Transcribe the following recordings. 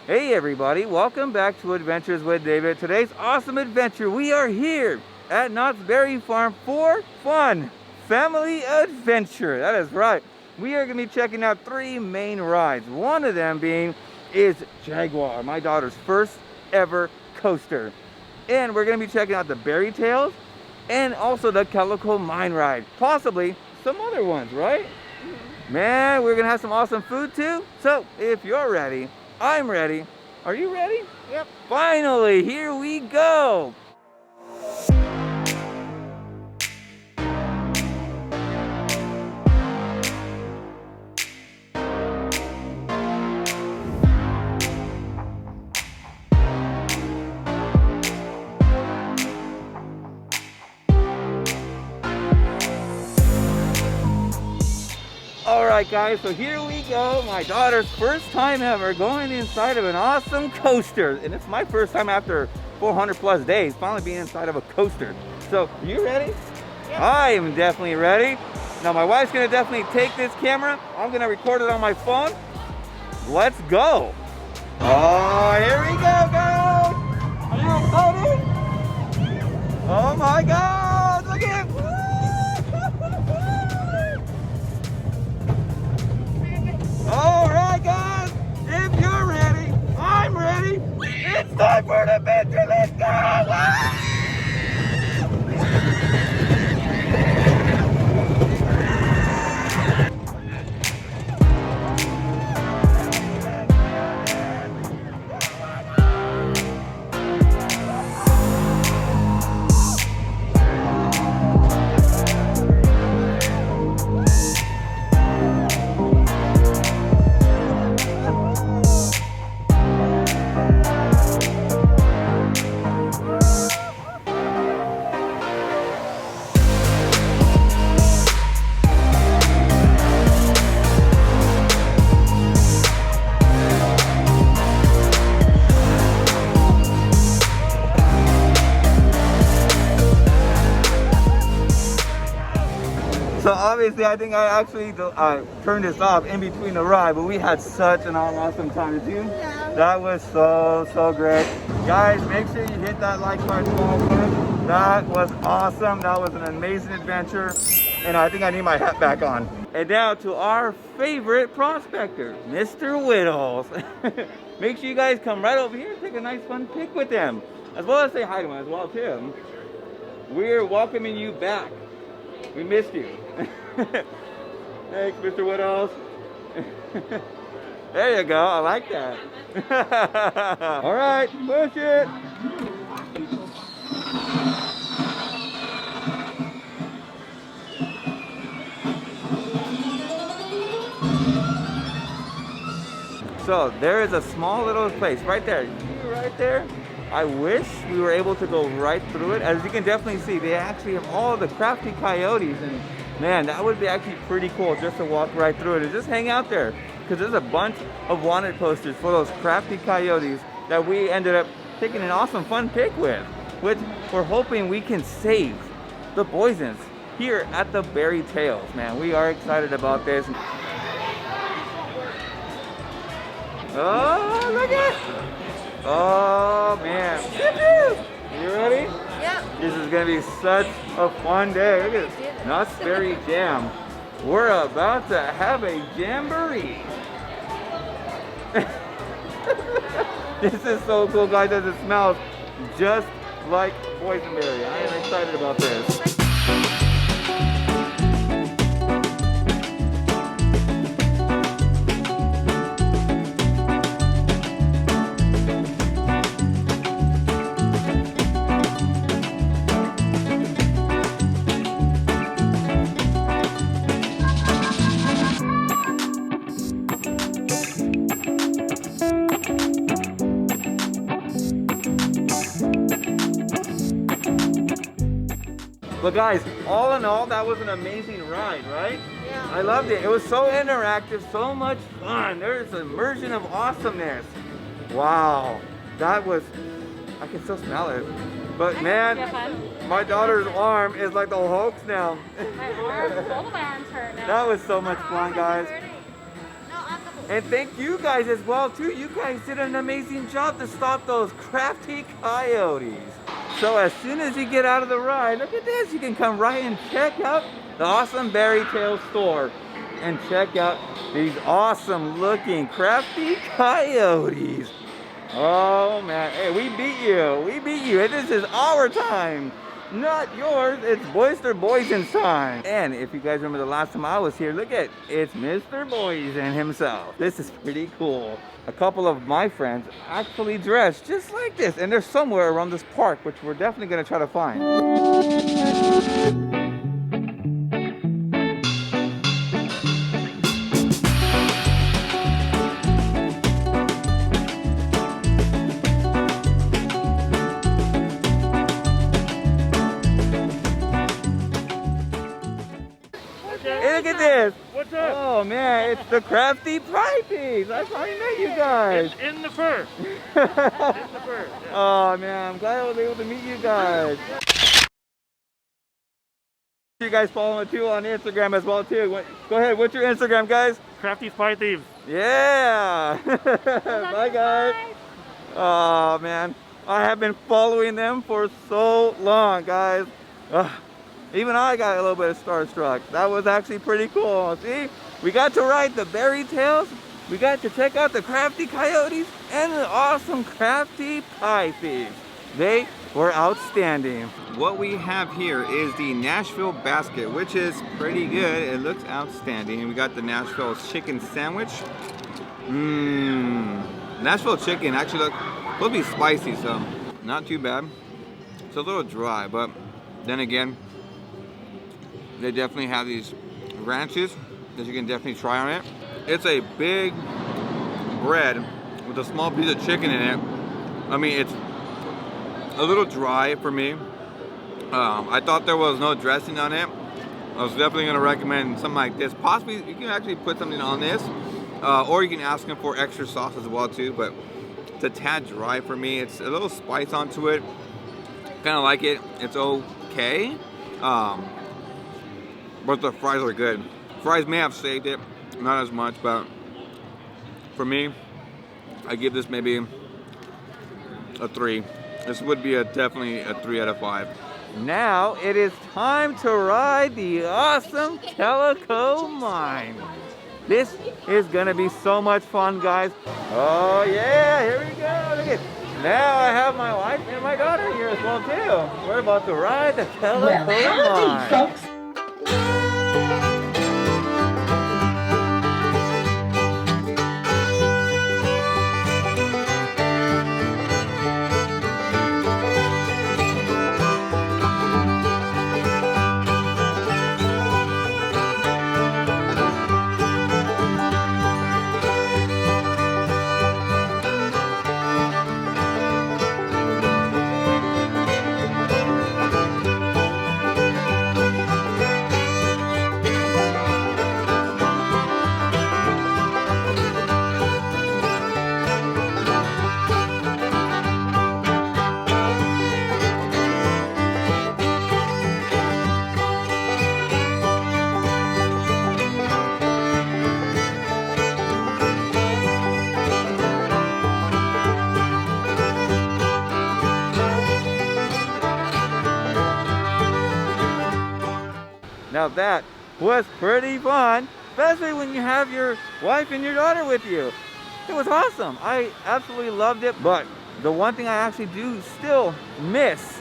Hey everybody, welcome back to Adventures with David. Today's awesome adventure, we are here at Knott's Berry Farm for fun, family adventure. That is right. We are going to be checking out 3 main rides. One of them is Jaguar, my daughter's first ever coaster. And we're going to be checking out the Berry Tales and also the Calico Mine Ride. Possibly some other ones, right? Man, we're going to have some awesome food too. So if you're ready, I'm ready. Are you ready? Yep. Finally, here we go. All right, guys, so here we go. My daughter's first time ever going inside of an awesome coaster. And it's my first time after 400 plus days, finally being inside of a coaster. So, you ready? Yep. I am definitely ready. Now, my wife's gonna definitely take this camera. I'm gonna record it on my phone. Let's go. Oh, here we go, guys. Are you excited? Oh my God, look at it. All right, guys, if you're ready, I'm ready. It's time for an adventure. Let's go! So obviously, I think I actually turned this off in between the ride, but we had such an awesome time. Did you? Yeah. That was so great. Guys, make sure you hit that like button. That was awesome. That was an amazing adventure. And I think I need my hat back on. And now to our favorite prospector, Mr. Whittles. Make sure you guys come right over here and take a nice fun pic with them. As well as say hi to him as well too. We're welcoming you back. We missed you. Thanks, Mr. Whittles. There you go. I like that. All right, push it. So there is a small little place right there. Right there. I wish we were able to go right through it. As you can definitely see, they actually have all the crafty coyotes, and man, that would be actually pretty cool just to walk right through it and just hang out there, because there's a bunch of wanted posters for those crafty coyotes that we ended up taking an awesome fun pic with, which we're hoping we can save the poisons here at the Berry Tales. Man, we are excited about this. Oh, look at it! Oh man. You ready? Yep. This is gonna be such a fun day. Look at this. Knott's Berry Jam. We're about to have a jamboree. This is so cool, guys, as it smells just like boysenberry. I am excited about this. But guys, all in all, that was an amazing ride, right? Yeah. I loved it. It was so interactive, so much fun. There's an immersion of awesomeness. Wow, that was, I can still smell it. But man, my daughter's arm is like the Hulk's now. My arms, both of my arms hurt now. That was so much fun, guys. No, on the And thank you guys as well too. You guys did an amazing job to stop those crafty coyotes. So as soon as you get out of the ride, look at this. You can come right and check out the awesome Beary Tail store and check out these awesome looking crafty coyotes. Oh man, hey, we beat you. We beat you. This is our time, not yours. It's Boyster Boysen's time. And if you guys remember the last time I was here, look at, it's Mr. Boysen himself. This is pretty cool. A couple of my friends actually dressed just like this, and they're somewhere around this park, which we're definitely gonna try to find. Hey, look at this. What's up? Oh man, it's the crafty Pipies. I finally met you guys. It's in the fur. In the fur. Yeah. Oh man, I'm glad I was able to meet you guys. You guys follow me too on Instagram as well too. Go ahead, what's your Instagram, guys? Crafty Spy Thieves. Yeah. Bye guys. Oh man, I have been following them for so long, guys. Even I got a little bit of starstruck. That was actually pretty cool. See, we got to ride the Beary Tails, we got to check out the crafty coyotes, and the awesome crafty Pipies. They were outstanding. What we have here is the Nashville basket, which is pretty good. It looks outstanding. We got the Nashville chicken sandwich. Nashville chicken actually looks supposed to be spicy, so not too bad. It's a little dry, but then again, they definitely have these ranches that you can definitely try on it. It's a big bread with a small piece of chicken in it. I mean, it's a little dry for me. I thought there was no dressing on it. I was definitely going to recommend something like this. Possibly, you can actually put something on this, or you can ask them for extra sauce as well too, but it's a tad dry for me. It's a little spice onto it. Kind of like it. It's okay. But the fries are good. Fries may have saved it, not as much, but for me, I give this maybe a 3. This would be definitely a 3 out of 5. Now it is time to ride the awesome Calico Mine. This is gonna be so much fun, guys. Oh yeah, here we go. Look at, now I have my wife and my daughter here as well too. We're about to ride the Calico Mine. Folks. Now that was pretty fun, especially when you have your wife and your daughter with you. It was awesome. I absolutely loved it. But the one thing I actually do still miss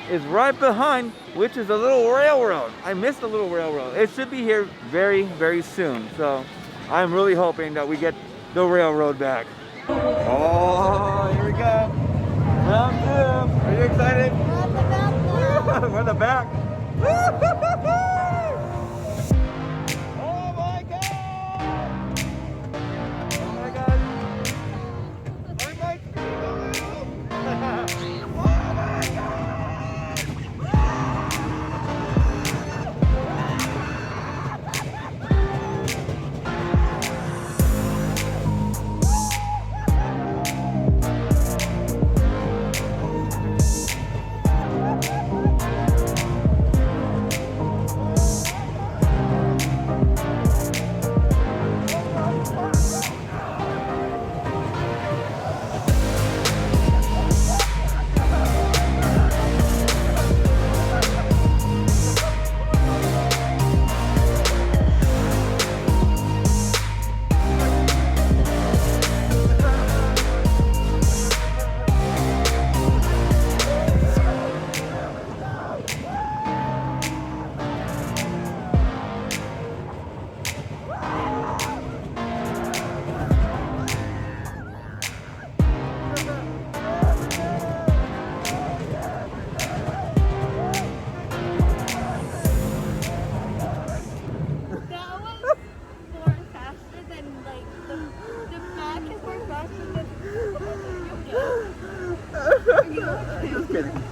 is right behind, which is a little railroad. I missed the little railroad. It should be here very, very soon. So I'm really hoping that we get the railroad back. Oh, here we go. Round 2. Are you excited? We're in the back. Just kidding.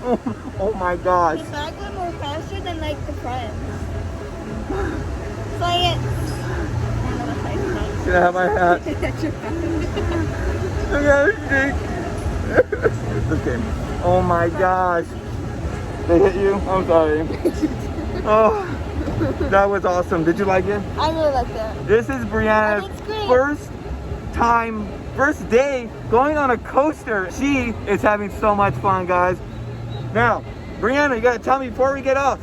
Oh my gosh. The back went more faster than like the front. So I Can I have my hat? I got okay. Oh my gosh. They hit you? I'm sorry. Oh, that was awesome. Did you like it? I really like that. This is Brianna's first day going on a coaster. She is having so much fun, guys. Now, Brianna, you gotta tell me before we get off.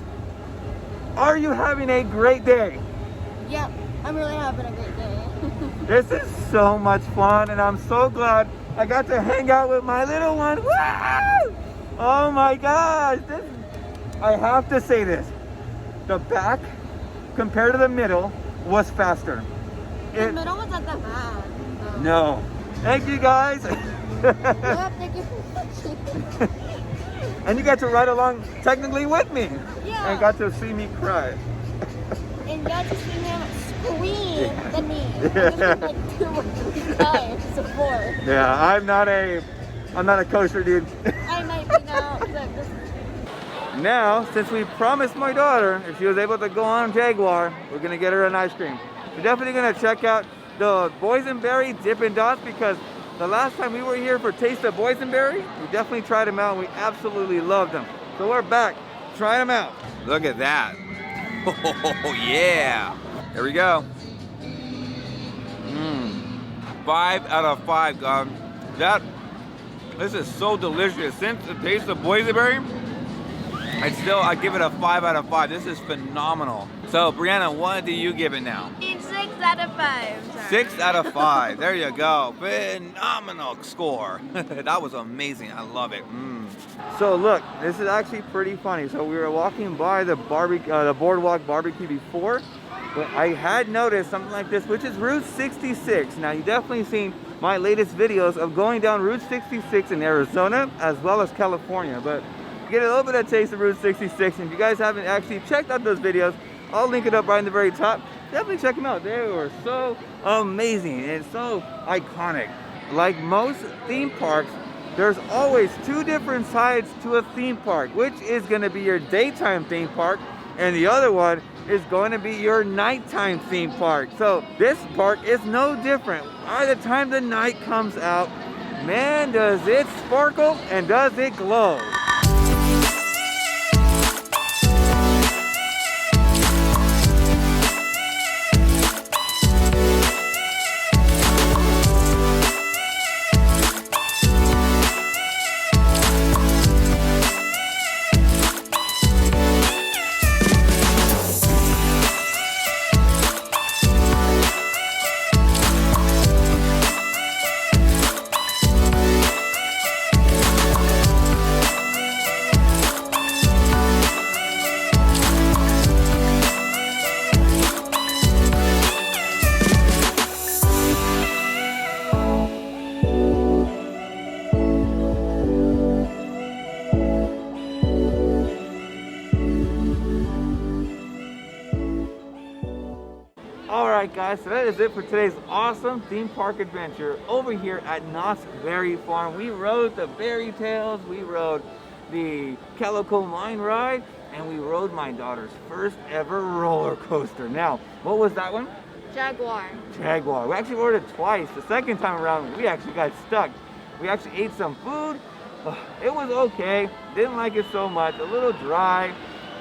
Are you having a great day? Yep, I'm really having a great day. This is so much fun, and I'm so glad I got to hang out with my little one. Woo! Oh my gosh! I have to say this. The back, compared to the middle, was faster. The middle wasn't that bad. No. Thank you, guys. Yep, thank you for watching. And you got to ride along technically with me. Yeah. And got to see me cry. And got to see him scream the knee. Like 2 or 3 times before. Yeah, I'm not a coaster dude. I might be now. Now, since we promised my daughter if she was able to go on Jaguar, we're gonna get her an ice cream. We're definitely gonna check out the boysenberry Dippin' Dots because the last time we were here for Taste of Boysenberry, we definitely tried them out and we absolutely loved them. So we're back, trying them out. Look at that. Oh yeah. Here we go. 5 out of 5, God. This is so delicious. Since the Taste of Boysenberry, I give it a 5 out of 5. This is phenomenal. So, Brianna, what do you give it now? 6 out of 5. Sorry. 6 out of 5. There you go. Phenomenal score. That was amazing. I love it. So look, this is actually pretty funny. So we were walking by the boardwalk barbecue before, but I had noticed something like this, which is Route 66. Now you definitely seen my latest videos of going down Route 66 in Arizona as well as California, but get a little bit of taste of Route 66. And if you guys haven't actually checked out those videos, I'll link it up right in the very top. Definitely check them out. They were so amazing and so iconic. Like most theme parks, there's always 2 different sides to a theme park, which is going to be your daytime theme park, and the other one is going to be your nighttime theme park. So this park is no different. By the time the night comes out, man, does it sparkle and does it glow. Alright guys, so that is it for today's awesome theme park adventure over here at Knott's Berry Farm. We rode the Berry Tales, we rode the Calico Mine Ride, and we rode my daughter's first ever roller coaster. Now, what was that one? Jaguar. Jaguar. We actually rode it twice. The second time around, we actually got stuck. We actually ate some food. It was okay. Didn't like it so much. A little dry.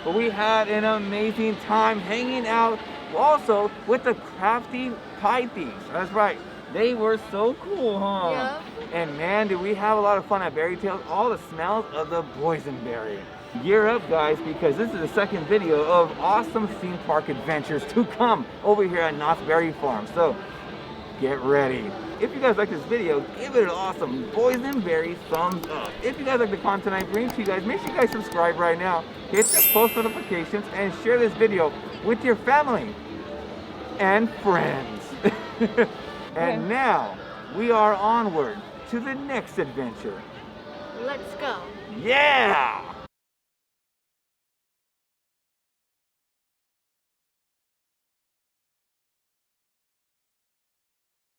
But we had an amazing time hanging out also with the crafty pie thieves. That's right. They were so cool, huh? Yep. And man, did we have a lot of fun at Berry Tales. All the smells of the boysenberry. Gear up, guys, because this is the second video of awesome theme park adventures to come over here at Knott's Berry Farm. So get ready. If you guys like this video, give it an awesome boysenberry thumbs up. If you guys like the content I bring to you guys, make sure you guys subscribe right now, hit the post notifications, and share this video with your family and friends. And now we are onward to the next adventure. Let's go. Yeah!